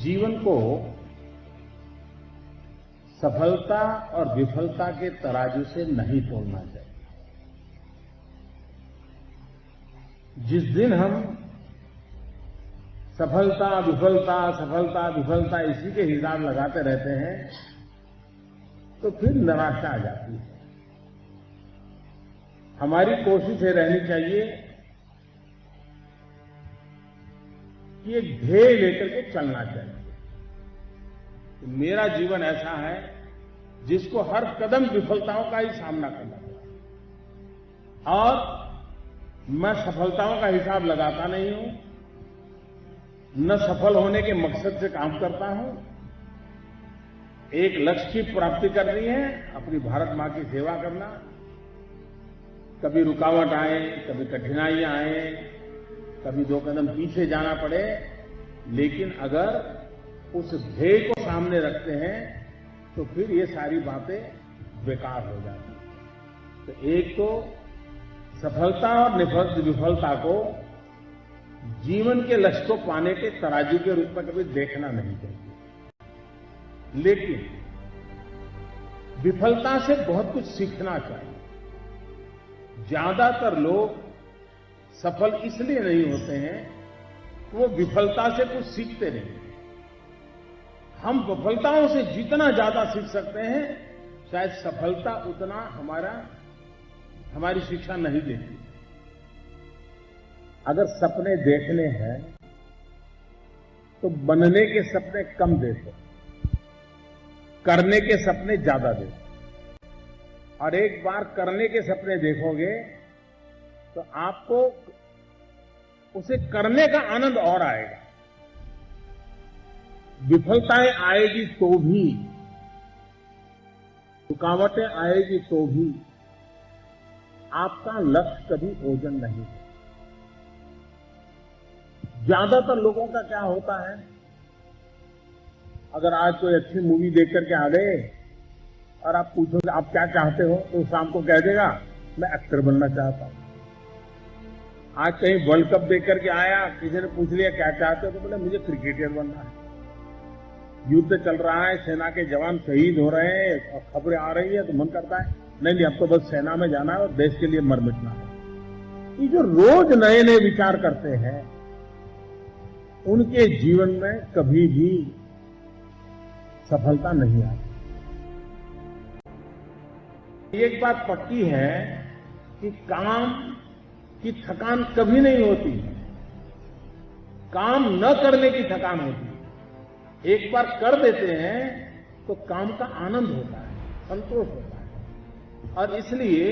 जीवन को सफलता और विफलता के तराजू से नहीं तोलना चाहिए। जिस दिन हम सफलता विफलता इसी के हिसाब लगाते रहते हैं तो फिर निराशा आ जाती है। हमारी कोशिश ये रहनी चाहिए कि एक ध्येय लेकर के चलना चाहिए। मेरा जीवन ऐसा है जिसको हर कदम विफलताओं का ही सामना करना पड़ा और मैं सफलताओं का हिसाब लगाता नहीं हूं, न सफल होने के मकसद से काम करता हूं। एक लक्ष्य की प्राप्ति करनी है, अपनी भारत मां की सेवा करना। कभी रुकावट आए, कभी कठिनाइयां आए, कभी 2 कदम पीछे जाना पड़े, लेकिन अगर उस ध्येय को सामने रखते हैं तो फिर ये सारी बातें बेकार हो जाती हैं। तो एक तो सफलता और विफलता को जीवन के लक्ष्य को पाने के तराजू के रूप में कभी देखना नहीं चाहिए, लेकिन विफलता से बहुत कुछ सीखना चाहिए। ज्यादातर लोग सफल इसलिए नहीं होते हैं कि वो विफलता से कुछ सीखते नहीं। हम विफलताओं से जितना ज्यादा सीख सकते हैं, शायद सफलता उतना हमारी शिक्षा नहीं देती। अगर सपने देखने हैं तो बनने के सपने कम देखो, करने के सपने ज्यादा देखो। और एक बार करने के सपने देखोगे तो आपको उसे करने का आनंद और आएगा। विफलताएं आएगी तो भी, रुकावटें आएगी तो भी आपका लक्ष्य कभी ओझल नहीं है। ज्यादातर लोगों का क्या होता है, अगर आज कोई अच्छी मूवी देख करके आ गए और आप पूछोगे आप क्या चाहते हो, तो शाम को कह देगा मैं एक्टर बनना चाहता हूं। आज कहीं वर्ल्ड कप देख करके आया, किसी ने पूछ लिया क्या चाहते हो, तो बोले मुझे क्रिकेटर बनना है। युद्ध चल रहा है, सेना के जवान शहीद हो रहे हैं और खबरें आ रही है तो मन करता है नहीं अब तो बस सेना में जाना है और देश के लिए मर मिटना है। ये जो रोज नए नए विचार करते हैं उनके जीवन में कभी भी सफलता नहीं आती। एक बात पक्की है कि काम की थकान कभी नहीं होती, काम न करने की थकान होती है। एक बार कर देते हैं तो काम का आनंद होता है, संतोष होता है। और इसलिए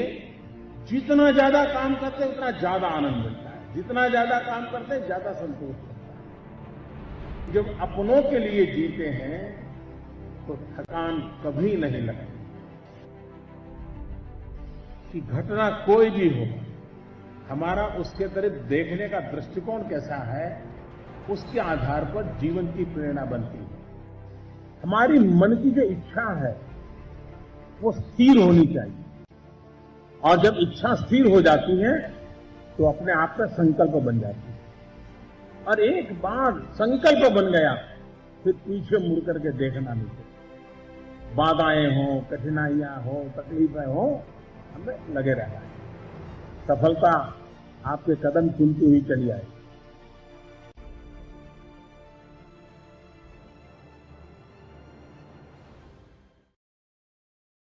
जितना ज्यादा काम करते उतना ज्यादा आनंद मिलता है, जितना ज्यादा काम करते ज्यादा संतोष होता है। जब अपनों के लिए जीते हैं तो थकान कभी नहीं लगती। कि घटना कोई भी हो, हमारा उसके तरफ देखने का दृष्टिकोण कैसा है, उसके आधार पर जीवन की प्रेरणा बनती है। हमारी मन की जो इच्छा है वो स्थिर होनी चाहिए, और जब इच्छा स्थिर हो जाती है तो अपने आप का संकल्प बन जाती है। और एक बार संकल्प बन गया फिर पीछे मुड़ करके देखना नहीं चाहिए। बाधाएं हो, कठिनाइयां हो, तकलीफें हो, हमें लगे रहना है। सफलता आपके कदम चुनती हुई चली आएगी।